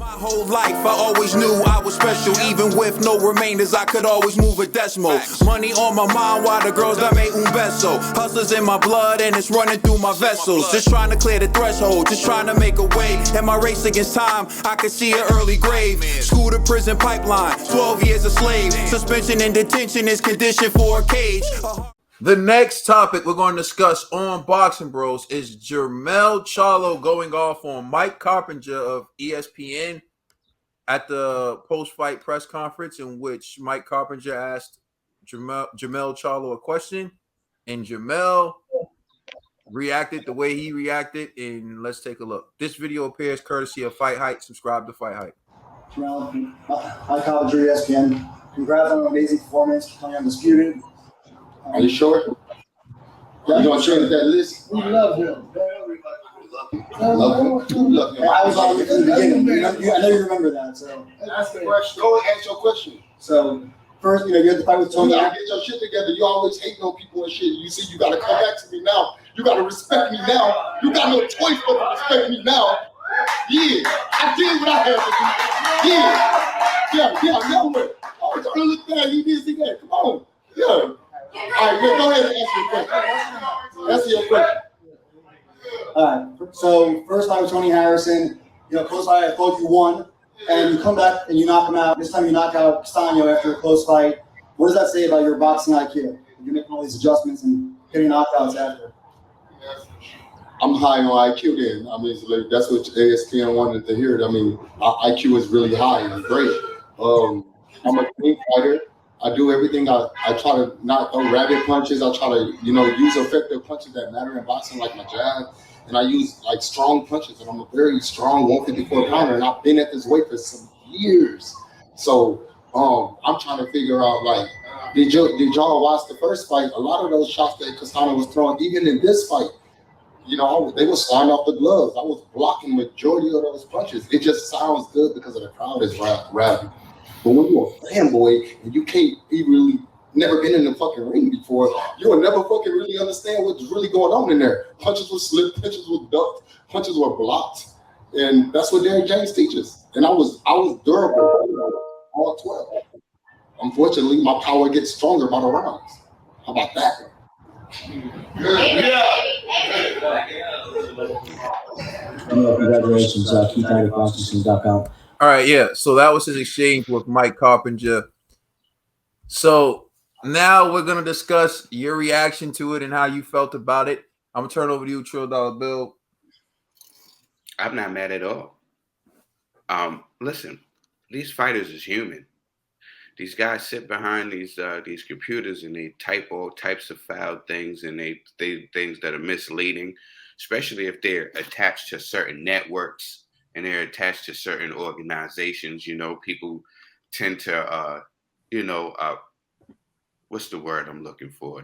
My whole life, I always knew I was special. Even with no remainders, I could always move a decimal. Money on my mind while the girls that made un beso. Hustlers in my blood and it's running through my vessels. Just trying to clear the threshold, just trying to make a way. In my race against time, I could see an early grave. School to prison pipeline, 12 years a slave. Suspension and detention is conditioned for a cage. The next topic we're going to discuss on Boxing Bros is Jermell Charlo going off on Mike Coppinger of ESPN at the post-fight press conference, in which Mike Coppinger asked Jermell Charlo a question, and Jermell reacted the way he reacted. And let's take a look. This video appears courtesy of Fight Hype. Subscribe to Fight Hype. Jermell, Mike Coppinger, ESPN. Congrats on an amazing performance, coming undisputed. Are you sure? Yeah. You gonna change that list? We love him. I love him. I was on from the beginning. I know you remember that. So ask the question. Go ahead, ask your question. So first, you had the fight with Tony. You gotta get your shit together. You always hating on people and shit. You see, you gotta come back to me now. You gotta respect me now. You got no choice but to respect me now. Yeah, I did what I had to do. Yeah. I was trying to look bad. You did see that. Come on. Yeah. All right, go ahead and ask your question. Answer your question. All right. So first fight with Tony Harrison. Close fight. I thought you won, and you come back and you knock him out. This time you knock out Castaño after a close fight. What does that say about your boxing IQ? You're making all these adjustments and getting knockouts after. I'm high on IQ then. I mean, that's what ESPN wanted to hear. I mean, IQ is really high and great. I'm a clean fighter. I do everything. I try to not throw rabbit punches. I try to, use effective punches that matter in boxing, like my jab. And I use like strong punches. And I'm a very strong 154 pounder. And I've been at this weight for some years. So I'm trying to figure out, like, did y'all watch the first fight? A lot of those shots that Castaño was throwing, even in this fight, they were sliding off the gloves. I was blocking majority of those punches. It just sounds good because of the crowd is rabid. But when you're a fanboy and you can't really never been in the fucking ring before, you will never fucking really understand what's really going on in there. Punches were slipped, punches were ducked, punches were blocked. And that's what Derrick James teaches. And I was durable all 12. Unfortunately, my power gets stronger by the rounds. How about that? Congratulations, Keith Boxing.com. All right, yeah. So that was his exchange with Mike Coppinger. So now we're gonna discuss your reaction to it and how you felt about it. I'm gonna turn over to you, Trill Dollar Bill. I'm not mad at all. Listen, these fighters is human. These guys sit behind these computers and they type all types of foul things and they things that are misleading, especially if they're attached to certain networks and they're attached to certain organizations. People tend to, what's the word I'm looking for?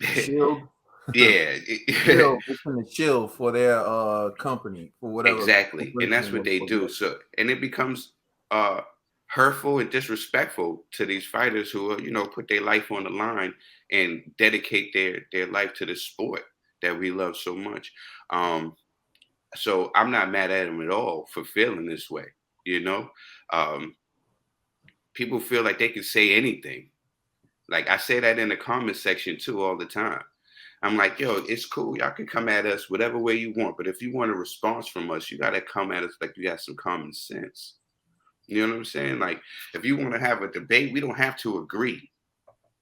Shield. Yeah. It's going to shield for their company, for whatever. Exactly. And that's what they do. So, and it becomes hurtful and disrespectful to these fighters who, put their life on the line and dedicate their life to the sport that we love so much. So I'm not mad at them at all for feeling this way. People feel like they can say anything. Like I say that in the comment section too all the time. I'm like, yo, it's cool. Y'all can come at us whatever way you want. But if you want a response from us, you got to come at us like you got some common sense. You know what I'm saying? Like if you want to have a debate, we don't have to agree.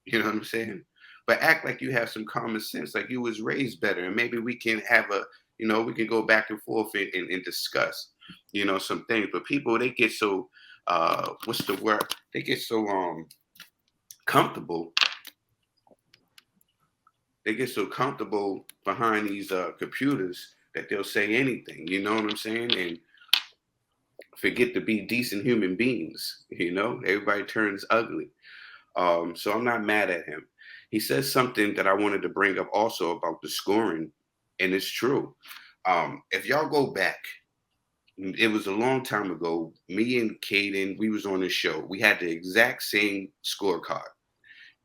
You know what I'm saying? But act like you have some common sense, like you was raised better. And maybe we can have we can go back and forth and discuss, some things. But people, they get so, what's the word? They get so comfortable. They get so comfortable behind these computers that they'll say anything, you know what I'm saying? And forget to be decent human beings, Everybody turns ugly. So I'm not mad at him. He says something that I wanted to bring up also about the scoring. And it's true. If y'all go back, it was a long time ago. Me and Caden, we was on the show. We had the exact same scorecard.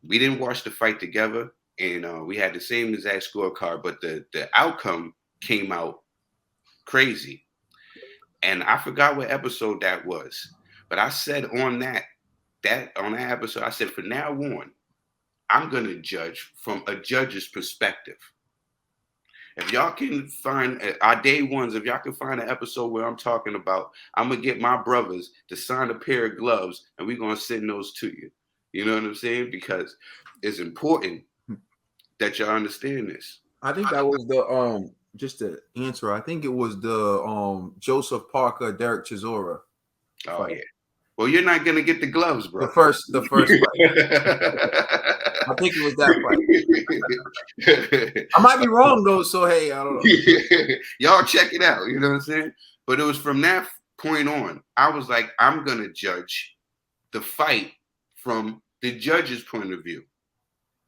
We didn't watch the fight together, and we had the same exact scorecard, but the outcome came out crazy. And I forgot what episode that was, but I said on that episode, I said, from now on, I'm going to judge from a judge's perspective. If y'all can find our day ones, if y'all can find an episode where I'm talking about, I'm going to get my brothers to sign a pair of gloves and we're going to send those to you. You know what I'm saying? Because it's important that y'all understand this. I think that was the just to answer. I think it was the Joseph Parker, Derek Chisora. Oh fight. yeah. Well, you're not gonna get the gloves, bro. The first fight. I think it was that fight. I might be wrong though, so hey, I don't know. Y'all check it out. You know what I'm saying? But it was from that point on, I was like, I'm gonna judge the fight from the judge's point of view,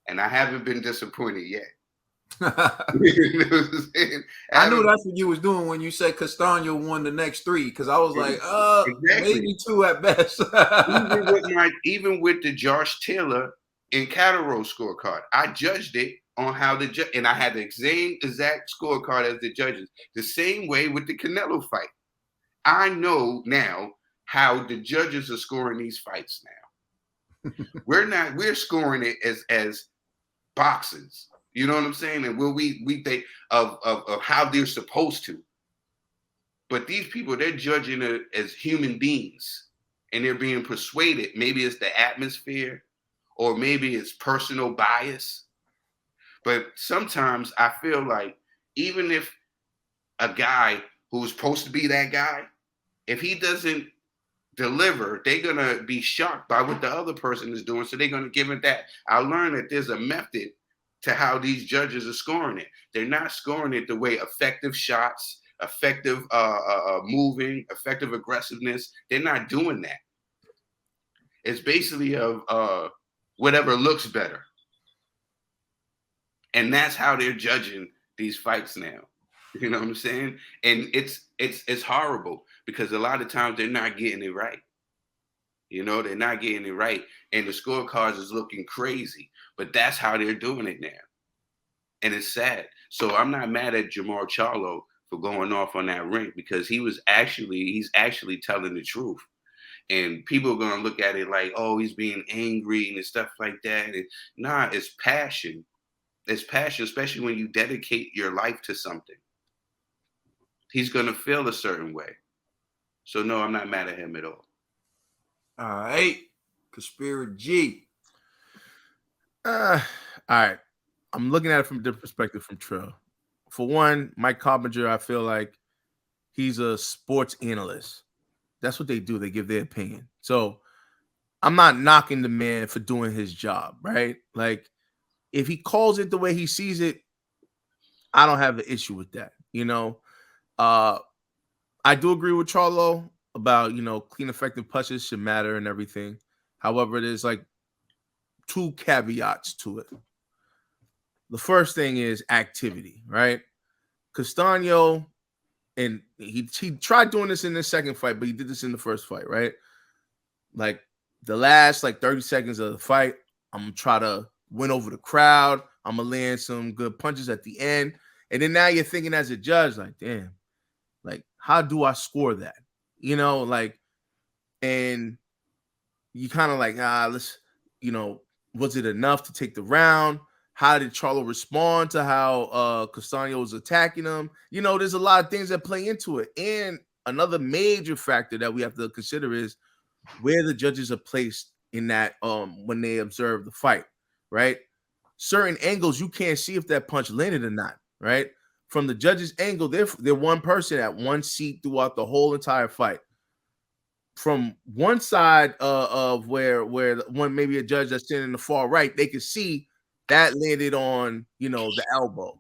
and I haven't been disappointed yet. You know what I'm saying? I knew that's what you was doing when you said Castano won the next 3, because I was like, exactly. Maybe 2 at best. even with the Josh Taylor and Catterall scorecard, I judged it on how the judge, and I had the same exact scorecard as the judges. The same way with the Canelo fight. I know now how the judges are scoring these fights now. We're scoring it as boxers. You know what I'm saying? And we think of how they're supposed to. But these people, they're judging it as human beings, and they're being persuaded. Maybe it's the atmosphere, or maybe it's personal bias. But sometimes I feel like even if a guy who's supposed to be that guy, if he doesn't deliver, they're going to be shocked by what the other person is doing. So they're going to give it that. I learned that there's a method to how these judges are scoring it. They're not scoring it the way effective shots, effective moving, effective aggressiveness. They're not doing that. It's basically of whatever looks better. And that's how they're judging these fights now. You know what I'm saying? And it's horrible because a lot of times they're not getting it right. You know, they're not getting it right. And the scorecards is looking crazy. But that's how they're doing it now. And it's sad. So I'm not mad at Jermell Charlo for going off on that ring, because he's actually telling the truth. And people are going to look at it like, oh, he's being angry and stuff like that. And nah, it's passion. It's passion, especially when you dedicate your life to something. He's going to feel a certain way. So no, I'm not mad at him at all. All right. Conspiracy. All right. I'm looking at it from a different perspective from Trill. For one, Mike Coppinger, I feel like he's a sports analyst. That's what they do. They give their opinion. So I'm not knocking the man for doing his job, right? Like, if he calls it the way he sees it, I don't have an issue with that. You know, I do agree with Charlo about, clean, effective punches should matter and everything. However, there's like 2 caveats to it. The first thing is activity, right? Castano, and he tried doing this in the second fight, but he did this in the first fight, right? Like the last 30 seconds of the fight, I'm going to try to win over the crowd. I'm going to land some good punches at the end. And then now you're thinking as a judge, like, damn, like, how do I score that? And you kind of like, was it enough to take the round? How did Charlo respond to how Castano was attacking him? There's a lot of things that play into it. And another major factor that we have to consider is where the judges are placed in that when they observe the fight, right? Certain angles, you can't see if that punch landed or not, right? From the judge's angle, they're one person at one seat throughout the whole entire fight. From one side of where one maybe a judge that's sitting in the far right, they can see that landed on, the elbow.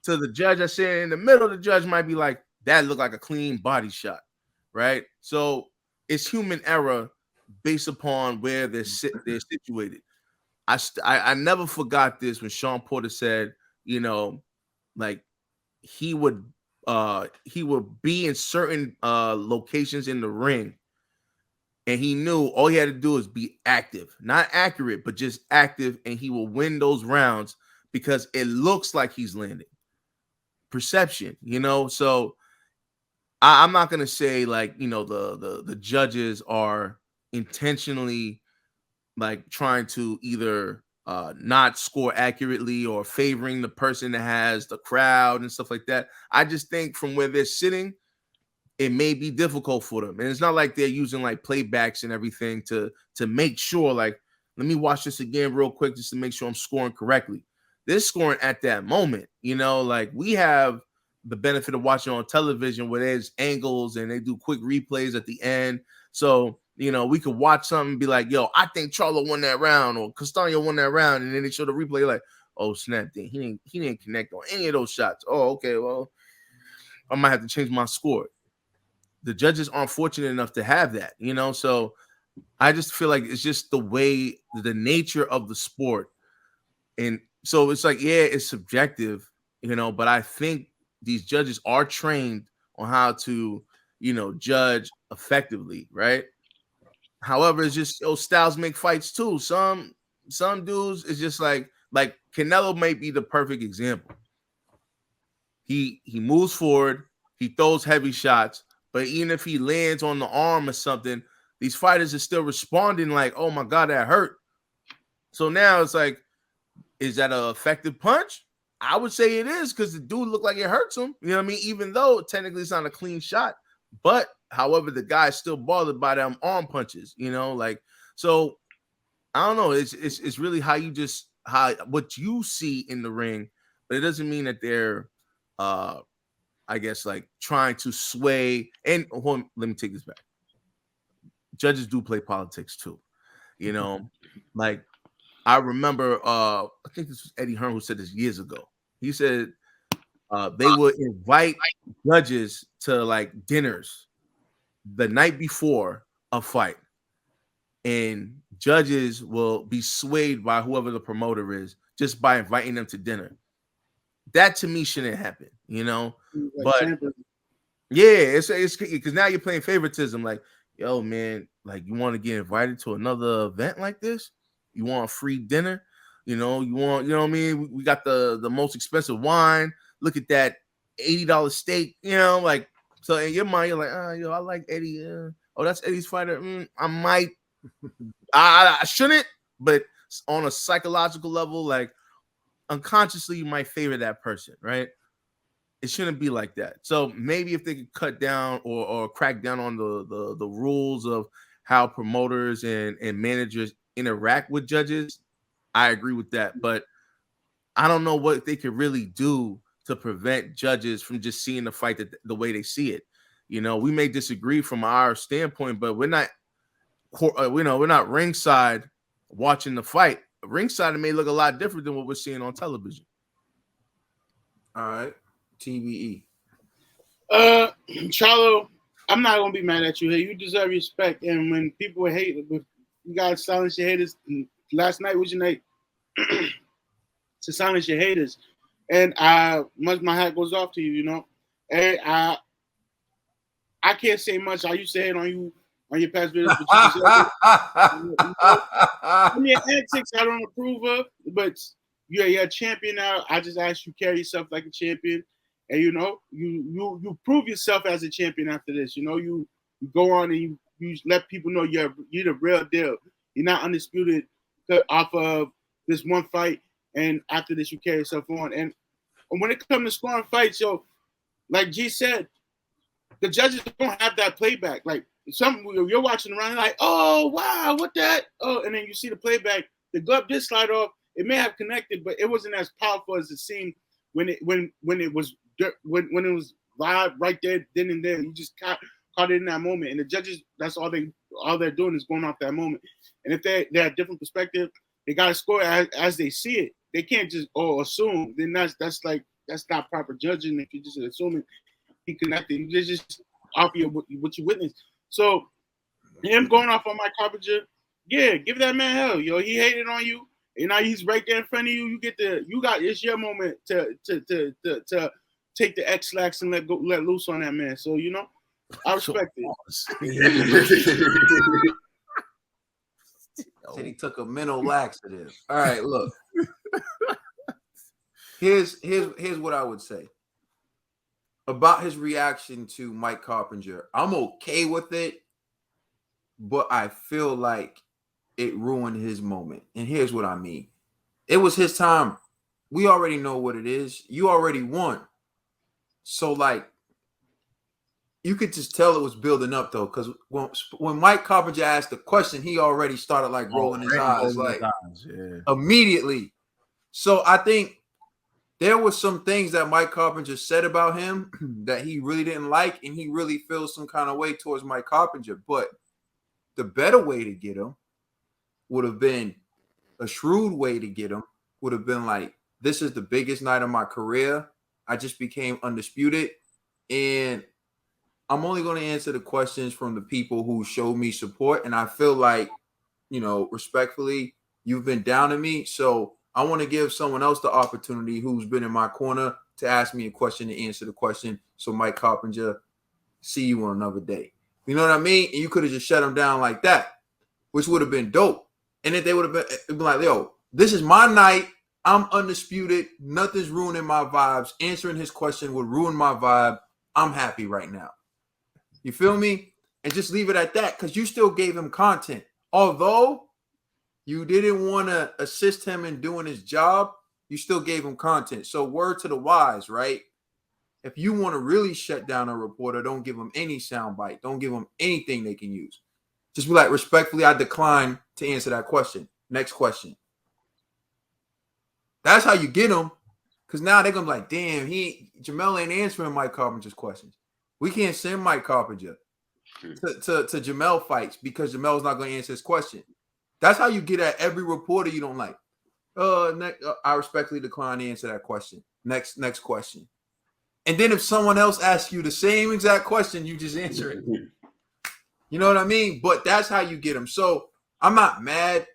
To the judge that's sitting in the middle, the judge might be like, that looked like a clean body shot, right? So it's human error based upon where they're situated. I never forgot this when Sean Porter said, like he would be in certain locations in the ring, and he knew all he had to do is be active, not accurate, but just active, and he will win those rounds because it looks like he's landing. Perception, So I'm not gonna say like, you know, the judges are intentionally like trying to either not score accurately or favoring the person that has the crowd and stuff like that. I just think from where they're sitting, it may be difficult for them. And it's not like they're using like playbacks and everything to make sure, like, let me watch this again real quick just to make sure I'm scoring correctly. They're scoring at that moment, you know, like we have the benefit of watching on television where there's angles and they do quick replays at the end. So, you know, we could watch something and be like, yo, I think Charlo won that round or Castano won that round. And then they show the replay like, oh, snap, he didn't connect on any of those shots. Oh, okay, well, I might have to change my score. The judges aren't fortunate enough to have that, you know? So I just feel like it's just the way, the nature of the sport. And so it's like, yeah, it's subjective, you know, but I think these judges are trained on how to, you know, judge effectively, right? However, it's just styles make fights too. Some dudes is just like Canelo might be the perfect example. He moves forward, he throws heavy shots, but even if he lands on the arm or something, these fighters are still responding like, oh my God, that hurt. So now it's like, is that an effective punch? I would say it is because the dude looked like it hurts him. You know what I mean? Even though technically it's not a clean shot, but however, the guy's still bothered by them arm punches, you know, like, so I don't know. It's really how you just what you see in the ring, but it doesn't mean that they're I guess like trying to sway. And hold on, let me take this back. Judges do play politics too, you know, like I remember I think this was Eddie Hearn who said this years ago. He said they would invite judges to like dinners the night before a fight, and judges will be swayed by whoever the promoter is just by inviting them to dinner. That to me shouldn't happen, you know. Like but yeah, it's because now you're playing favoritism. Like, yo, man, like you want to get invited to another event like this? You want a free dinner? You know, you want, you know what I mean? We got the most expensive wine. Look at that $80 steak, you know, like, so in your mind, you're like, oh, yo, I like Eddie. Oh, that's Eddie's fighter. I might, I shouldn't, but on a psychological level, like unconsciously, you might favor that person, right? It shouldn't be like that. So maybe if they could cut down or crack down on the rules of how promoters and managers interact with judges, I agree with that. But I don't know what they could really do to prevent judges from just seeing the fight the way they see it. You know, we may disagree from our standpoint, but we're not ringside watching the fight. Ringside, it may look a lot different than what we're seeing on television. All right, TBE. Charlo, I'm not gonna be mad at you. Hey, you deserve respect. And when people hate, you gotta silence your haters. Last night was your night to silence your haters. And my hat goes off to you, you know. And I can't say much. I used to hate on you on your past videos, but you deserve it. I mean, antics I don't approve of, but you're a champion now. I just ask you carry yourself like a champion, and you know you prove yourself as a champion after this. You know you go on and you let people know you're the real deal. You're not undisputed off of this one fight, and after this you carry yourself on. And when it comes to scoring fights, yo, like G said, the judges don't have that playback. Like you're watching around, like, oh wow, what that? Oh, and then you see the playback. The glove did slide off. It may have connected, but it wasn't as powerful as it seemed when it was live right there, then and there. You just caught it in that moment. And the judges, that's all they're doing is going off that moment. And if they have a different perspective, they gotta score as they see it. They can't just assume. Then that's not proper judging if you're just assuming he connected. You just off what you witnessed. So him going off on Mike Coppinger, yeah, give that man hell. Yo, he hated on you. And now he's right there in front of you. It's your moment to take the X-lax and let loose on that man. So, you know, I respect it. Said he took a mental laxative. All right, look. Here's what I would say. about his reaction to Mike Coppinger. I'm okay with it, but I feel like it ruined his moment. And here's what I mean. It was his time. We already know what it is. You already won. So, like, you could just tell it was building up, though, because when Mike Coppinger asked the question, he already started, like, rolling his eyes, like, immediately. So, I think there were some things that Mike Coppinger said about him that he really didn't like, and he really feels some kind of way towards Mike Coppinger. But the better way to get him would have been a shrewd way to get him would have been like, this is the biggest night of my career. I just became undisputed, and I'm only going to answer the questions from the people who showed me support. And I feel like, you know, respectfully, you've been down to me. So I want to give someone else the opportunity who's been in my corner to ask me a question, to answer the question. So Mike Coppinger, see you on another day. You know what I mean? And you could have just shut him down like that, which would have been dope. And then they would have been like, yo, this is my night. I'm undisputed. Nothing's ruining my vibes. Answering his question would ruin my vibe. I'm happy right now. You feel me? And just leave it at that, because you still gave him content. Although you didn't want to assist him in doing his job, you still gave him content. So word to the wise, right? If you want to really shut down a reporter, don't give them any soundbite. Don't give them anything they can use. Just be like, respectfully, I decline to answer that question. Next question. That's how you get them. Because now they're going to be like, damn, Jermell ain't answering Mike Coppinger's questions. We can't send Mike Coppinger to Jermell fights because Jermell's not going to answer his question. That's how you get at every reporter you don't like. I respectfully decline to answer that question. Next question. And then if someone else asks you the same exact question, you just answer it. You know what I mean? But that's how you get him. So I'm not mad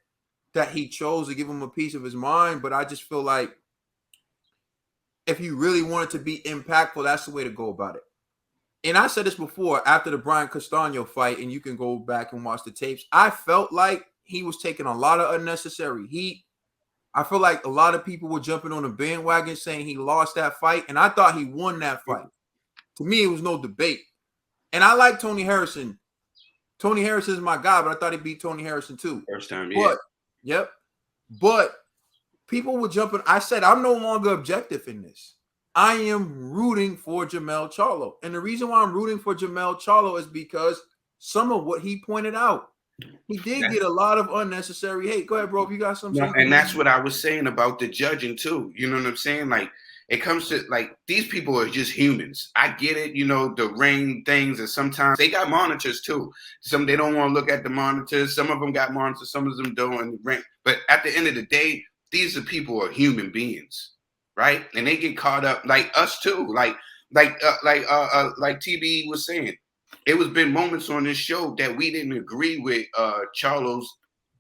that he chose to give him a piece of his mind, but I just feel like if you really wanted to be impactful, that's the way to go about it. And I said this before, after the Brian Castano fight, and you can go back and watch the tapes, I felt like he was taking a lot of unnecessary heat. I feel like a lot of people were jumping on the bandwagon saying he lost that fight, and I thought he won that fight. To me, it was no debate. And I like Tony Harrison. Tony Harrison is my guy, but I thought he beat Tony Harrison too. First time, yeah. Yep. But people were jumping. I said, I'm no longer objective in this. I am rooting for Jermell Charlo. And the reason why I'm rooting for Jermell Charlo is because some of what he pointed out. He did get a lot of unnecessary hate. Go ahead, bro. If you got something. And that's what I was saying about the judging too. You know what I'm saying? Like, it comes to, like, these people are just humans. I get it, you know, the ring things, and sometimes they got monitors too. Some they don't want to look at the monitors. Some of them got monitors, some of them don't. But at the end of the day, these are people are human beings, right? And they get caught up, like us too. Like TB was saying, it was been moments on this show that we didn't agree with Charlo's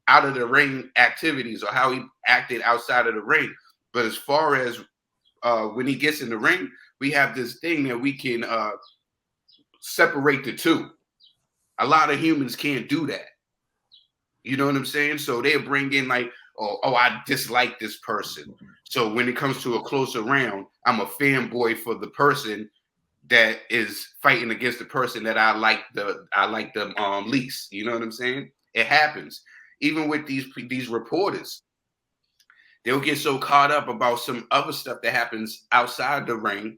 out of the ring activities or how he acted outside of the ring. But as far as when he gets in the ring, we have this thing that we can separate the two. A lot of humans can't do that. You know what I'm saying? So they'll bring in like, oh, I dislike this person. So when it comes to a closer round, I'm a fanboy for the person that is fighting against the person that I like the least. You know what I'm saying? It happens. Even with these reporters, they'll get so caught up about some other stuff that happens outside the ring,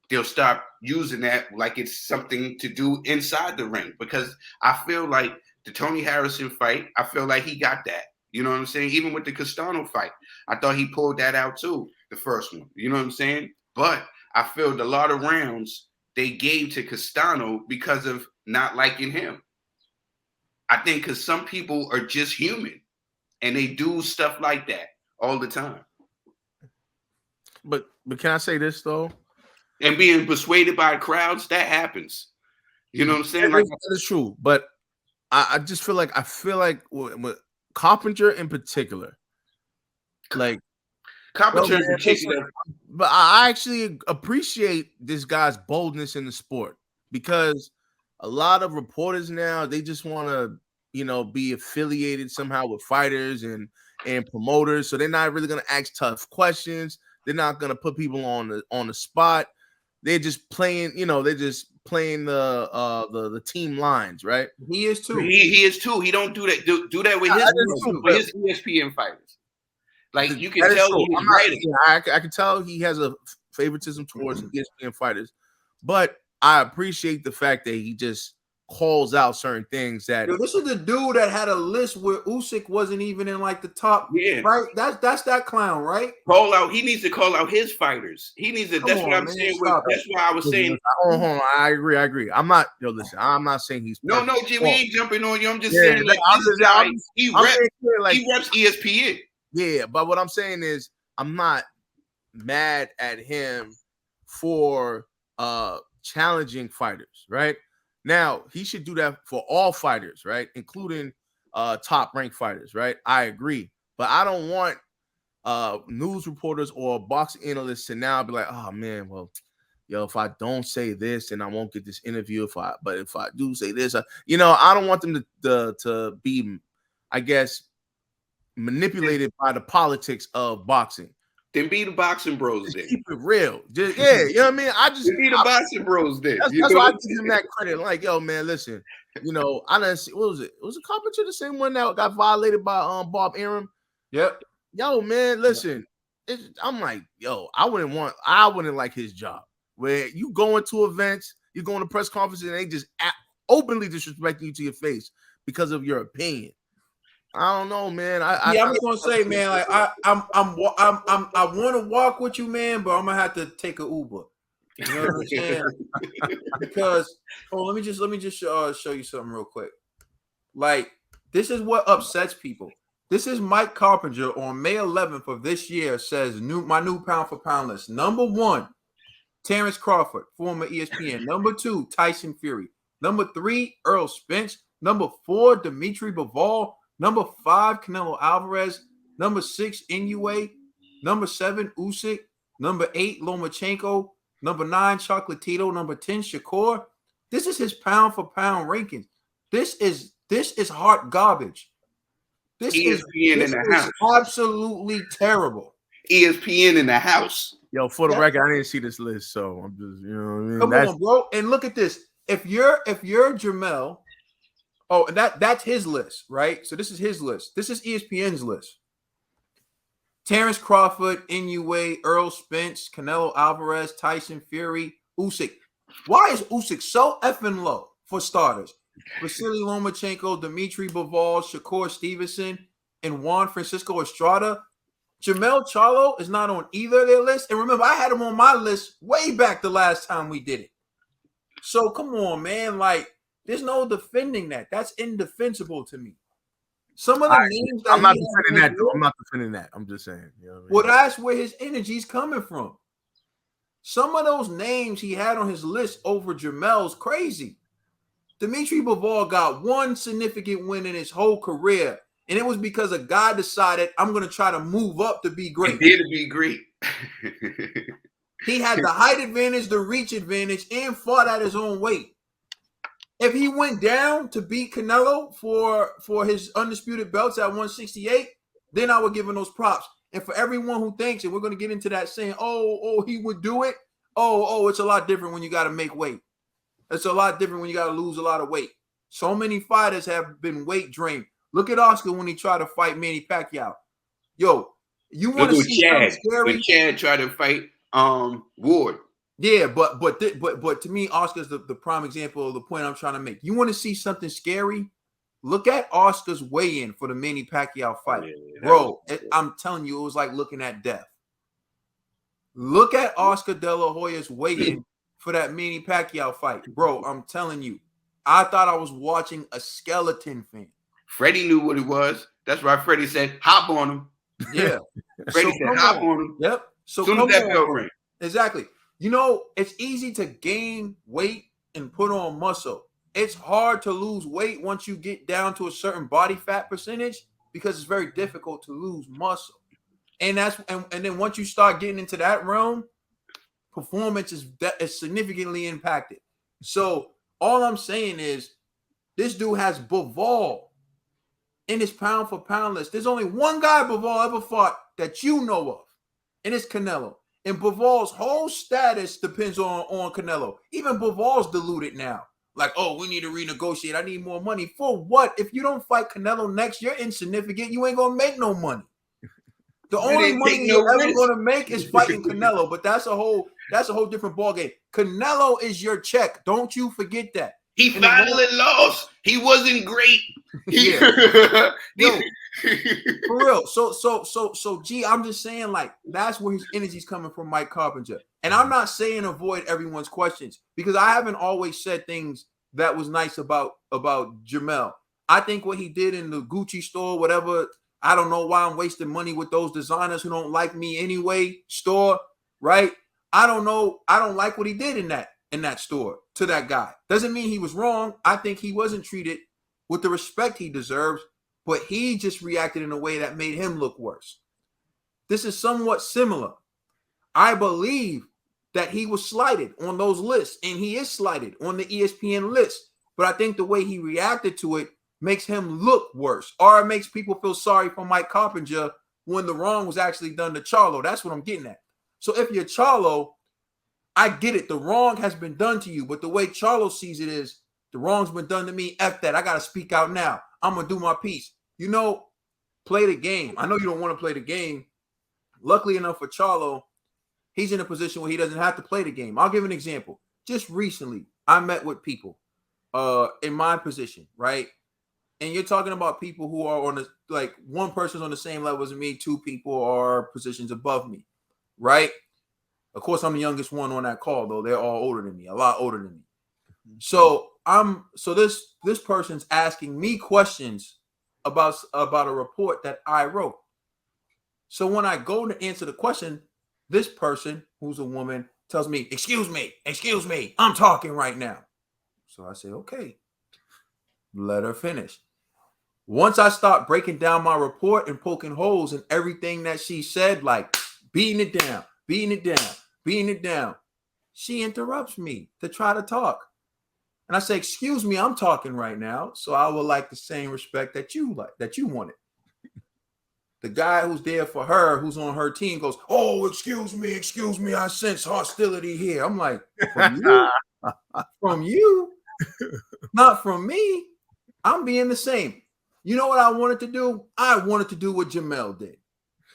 they'll start using that like it's something to do inside the ring. Because I feel like the Tony Harrison fight, I feel like he got that. You know what I'm saying? Even with the Castano fight, I thought he pulled that out too, the first one. You know what I'm saying? But I feel a lot of rounds they gave to Castano because of not liking him. I think because some people are just human and they do stuff like that all the time. But can I say this though? And being persuaded by crowds, that happens. You know what I'm saying? That is true. But I just feel like with Coppinger in particular, like Coppinger in particular. But I actually appreciate this guy's boldness in the sport, because a lot of reporters now, they just want to, you know, be affiliated somehow with fighters and promoters. So they're not really going to ask tough questions. They're not going to put people on the spot. they're just playing, they're just playing the team lines, right? He is too. He is too. He don't do that. Do that with his ESPN fighters. Like you can tell he's writing. I can tell he has a favoritism towards ESPN fighters, but I appreciate the fact that he just calls out certain things that. Yo, this is the dude that had a list where Usyk wasn't even in like the top. Yeah, right. That's that clown, right? Call out. He needs to call out his fighters. He needs to. That's what I'm saying. That's why I was saying. Hold on. I agree. I'm not. Listen. I'm not saying he's. No, Jim. We ain't jumping on you. I'm just saying. Like this guy, he reps ESPN. Yeah, but what I'm saying is, I'm not mad at him for challenging fighters, right? Now, he should do that for all fighters, right? Including top-ranked fighters, right? I agree. But I don't want news reporters or boxing analysts to now be like, oh, man, well, if I don't say this, then I won't get this interview. But if I do say this, I don't want them to be, I guess, manipulated by the politics of boxing. Then be the boxing bros then. Keep it real. You know what I mean? Be the boxing bros then. That's why I give him that credit. Like, yo, man, listen, I didn't see, what was it? Was it Coppinger the same one that got violated by Bob Arum? Yep. Yo, man, listen. I'm like, yo, I wouldn't like his job. Where you go into events, you go into press conferences, and they just openly disrespecting you to your face because of your opinion. I don't know, man. I'm just gonna say, man, like I want to walk with you, man, but I'm gonna have to take an Uber. You know what I'm saying? Because let me just show you something real quick. Like, this is what upsets people. This is Mike Coppinger on May 11th of this year says my new pound for pound list. Number 1, Terrence Crawford, former ESPN. Number 2, Tyson Fury. Number 3, Errol Spence. Number 4, Dimitri Bivol. Number 5, Canelo Alvarez. Number 6, Inoue. Number 7, Usyk. Number 8, Lomachenko. Number 9, Chocolatito. Number 10, Shakur. This is his pound for pound rankings. This is hot garbage. This is absolutely terrible. ESPN in the house. Yo, for the record, I didn't see this list, so I'm just, what I mean? Come on, bro. And look at this. If you're Jermell. Oh, that's his list, right? So this is his list. This is ESPN's list. Terrence Crawford, Inoue, Errol Spence, Canelo Alvarez, Tyson Fury, Usyk. Why is Usyk so effing low for starters? Vasily Lomachenko, Dimitri Bivol, Shakur Stevenson, and Juan Francisco Estrada. Jermell Charlo is not on either of their lists. And remember, I had him on my list way back the last time we did it. So come on, man. Like, there's no defending that. That's indefensible to me. Some of the names that I'm not defending that, though. I'm not defending that. I'm just saying. You know what I mean? Well, that's where his energy's coming from. Some of those names he had on his list over Jermell's crazy. Dimitri Bivol got one significant win in his whole career, and it was because a guy decided, I'm going to try to move up to be great. He did to be great. He had the height advantage, the reach advantage, and fought at his own weight. If he went down to beat Canelo for his undisputed belts at 168, then I would give him those props. And for everyone who thinks, and we're going to get into that saying, oh, he would do it. Oh, it's a lot different when you got to make weight. It's a lot different when you got to lose a lot of weight. So many fighters have been weight drained. Look at Oscar when he tried to fight Manny Pacquiao. Yo, you want to see Chad, something scary? when Chad tried to fight Ward. Yeah, but to me, Oscar's the prime example of the point I'm trying to make. You want to see something scary? Look at Oscar's weigh-in for the Manny Pacquiao fight. Yeah, bro, I'm telling you, it was like looking at death. Look at Oscar De La Hoya's weigh-in for that Manny Pacquiao fight. Bro, I'm telling you, I thought I was watching a skeleton fan. Freddie knew what it was. That's why Freddie said, hop on him. Yeah. Freddie said, hop on him. Yep. So soon as that bell ring. Exactly. You know, it's easy to gain weight and put on muscle. It's hard to lose weight once you get down to a certain body fat percentage because it's very difficult to lose muscle. And then once you start getting into that realm, performance is significantly impacted. So all I'm saying is this dude has Bivol in his pound for pound list. There's only one guy Bivol ever fought that you know of, and it's Canelo. And Bival's whole status depends on Canelo. Even Bival's deluded now. Like, oh, we need to renegotiate. I need more money. For what? If you don't fight Canelo next, you're insignificant. You ain't gonna make no money. The only didn't money take no you're ever risk. gonna make is fighting Canelo. But that's a whole different ballgame. Canelo is your check. Don't you forget that. He finally lost. He wasn't great. Yeah. Yo, for real. So G, I'm just saying, like, that's where his energy's coming from, Mike Coppinger. And I'm not saying avoid everyone's questions, because I haven't always said things that was nice about Jermell. I think what he did in the Gucci store, whatever, I don't know why I'm wasting money with those designers who don't like me anyway, store, right? I don't know. I don't like what he did in that store to that guy. Doesn't mean he was wrong. I think he wasn't treated with the respect he deserves, but he just reacted in a way that made him look worse. This is somewhat similar. I believe that he was slighted on those lists, and he is slighted on the ESPN list. But I think the way he reacted to it makes him look worse, or it makes people feel sorry for Mike Coppinger when the wrong was actually done to Charlo. That's what I'm getting at. So if you're Charlo, I get it. The wrong has been done to you, but the way Charlo sees it is, the wrong's been done to me. F that. I got to speak out now. I'm going to do my piece. You know, play the game. I know you don't want to play the game. Luckily enough for Charlo, he's in a position where he doesn't have to play the game. I'll give an example. Just recently, I met with people in my position, right? And you're talking about people who are on the, like, one person's on the same level as me, two people are positions above me, right? Of course, I'm the youngest one on that call, though. They're all older than me, a lot older than me. So this person's asking me questions about a report that I wrote. So when I go to answer the question, this person, who's a woman, tells me, excuse me, I'm talking right now. So I say, okay, let her finish. Once I start breaking down my report and poking holes in everything that she said, like beating it down, she interrupts me to try to talk. And I say, excuse me, I'm talking right now. So I would like the same respect that you wanted. The guy who's there for her, who's on her team, goes, oh, excuse me, I sense hostility here. I'm like, from you? From you? Not from me. I'm being the same. You know what I wanted to do? I wanted to do what Jermell did.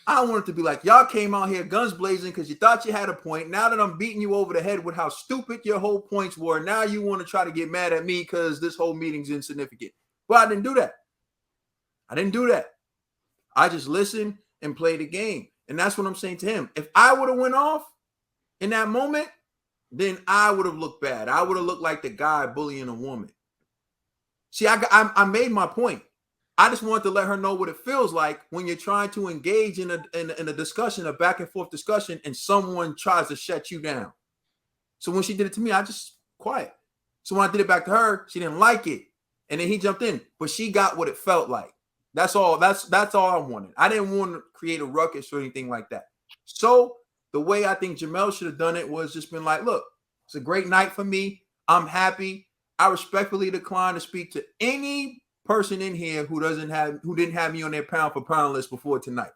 I wanted to be like, y'all came out here guns blazing because you thought you had a point. Now that I'm beating you over the head with how stupid your whole points were, now you want to try to get mad at me because this whole meeting's insignificant. Well, I didn't do that. I just listened and played the game. And that's what I'm saying to him. If I would have went off in that moment, then I would have looked bad. I would have looked like the guy bullying a woman. See, I made my point. I just wanted to let her know what it feels like when you're trying to engage in a discussion, a back and forth discussion, and someone tries to shut you down. So when she did it to me, I just quiet. So when I did it back to her, she didn't like it. And then he jumped in, but she got what it felt like. That's all. That's all I wanted. I didn't want to create a ruckus or anything like that. So the way I think Jermell should have done it was just been like, look, it's a great night for me. I'm happy. I respectfully decline to speak to any person in here who didn't have me on their pound for pound list before tonight.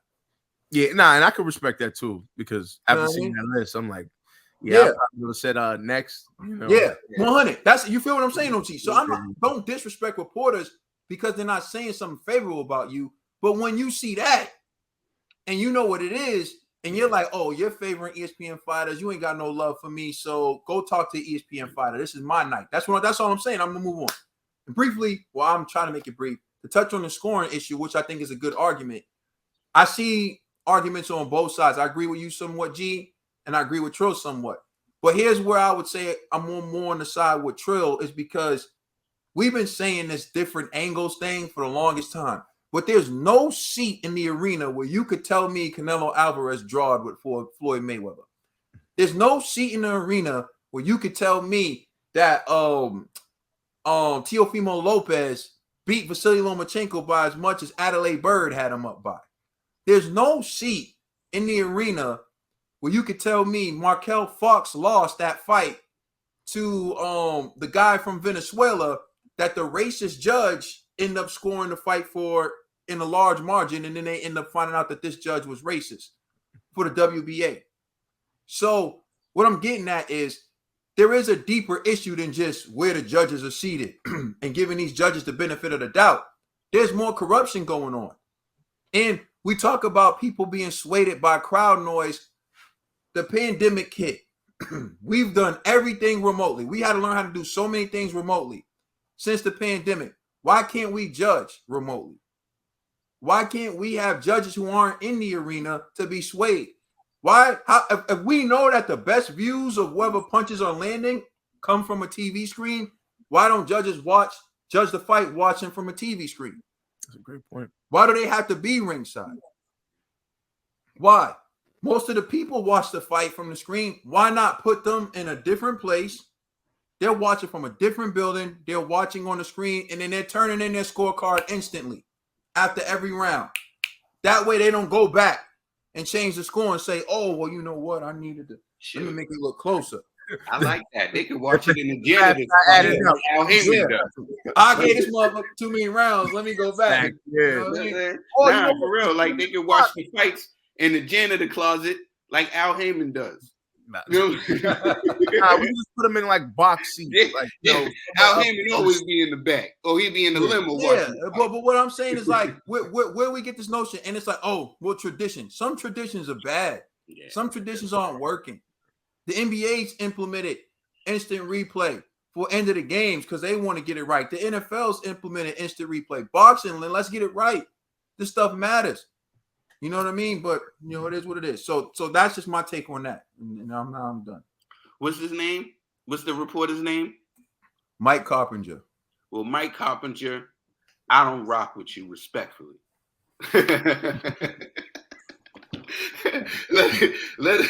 Yeah, and I can respect that too, because after seeing that list, I'm like, I probably would have said next. You know? Yeah, 100. That's, you feel what I'm saying, OT? So don't disrespect reporters because they're not saying something favorable about you. But when you see that and you know what it is, and you're like, oh, you're favoring ESPN fighters, you ain't got no love for me, so go talk to an ESPN fighter. This is my night. That's all I'm saying. I'm gonna move on. And briefly, I'm trying to make it brief, to touch on the scoring issue, which I think is a good argument. I see arguments on both sides. I agree with you somewhat, G, and I agree with Trill somewhat. But here's where I would say I'm more on the side with Trill, is because we've been saying this different angles thing for the longest time. But there's no seat in the arena where you could tell me Canelo Alvarez drawed with Floyd Mayweather. There's no seat in the arena where you could tell me that Teofimo Lopez beat Vasily Lomachenko by as much as Adelaide Bird had him up by. There's no seat in the arena where you could tell me Markel Fox lost that fight to the guy from Venezuela that the racist judge ended up scoring the fight for in a large margin, and then they end up finding out that this judge was racist for the WBA. So what I'm getting at is there is a deeper issue than just where the judges are seated and giving these judges the benefit of the doubt. There's more corruption going on. And we talk about people being swayed by crowd noise. The pandemic hit. We've done everything remotely. We had to learn how to do so many things remotely since the pandemic. Why can't we judge remotely? Why can't we have judges who aren't in the arena to be swayed? Why? If we know that the best views of whoever punches are landing come from a TV screen, why don't judges judge the fight watching from a TV screen? That's a great point. Why do they have to be ringside? Why? Most of the people watch the fight from the screen. Why not put them in a different place? They're watching from a different building. They're watching on the screen, and then they're turning in their scorecard instantly after every round. That way they don't go back and change the score and say, oh, well, you know what? I needed to let me make it look closer. I like that. They can watch it in the gym. Al Heyman does. I gave this motherfucker too many rounds. Let me go back. Yeah. You know what I mean? Nah, for real. Like they can watch the fights in the janitor closet like Al Heyman does. You know? We just put them in like box seats. Yeah, like, Al Heyman always be in the back. Or he'd be in the limo. Yeah, but what I'm saying is like where we get this notion, and it's like, oh, well, tradition. Some traditions are bad. Yeah. Some traditions aren't working. The NBA's implemented instant replay for end of the games because they want to get it right. The NFL's implemented instant replay. Boxing, let's get it right. This stuff matters. You know what I mean? But you know, it is what it is. So that's just my take on that. And now I'm done. What's his name? What's the reporter's name? Mike Coppinger. Well, Mike Coppinger, I don't rock with you respectfully. let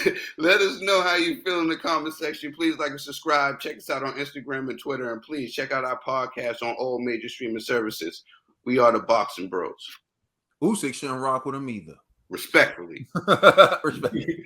us know how you feel in the comment section. Please like and subscribe. Check us out on Instagram and Twitter. And please check out our podcast on all major streaming services. We are the Boxing Bros. Usyk shouldn't rock with him either. Respectfully. Respectfully.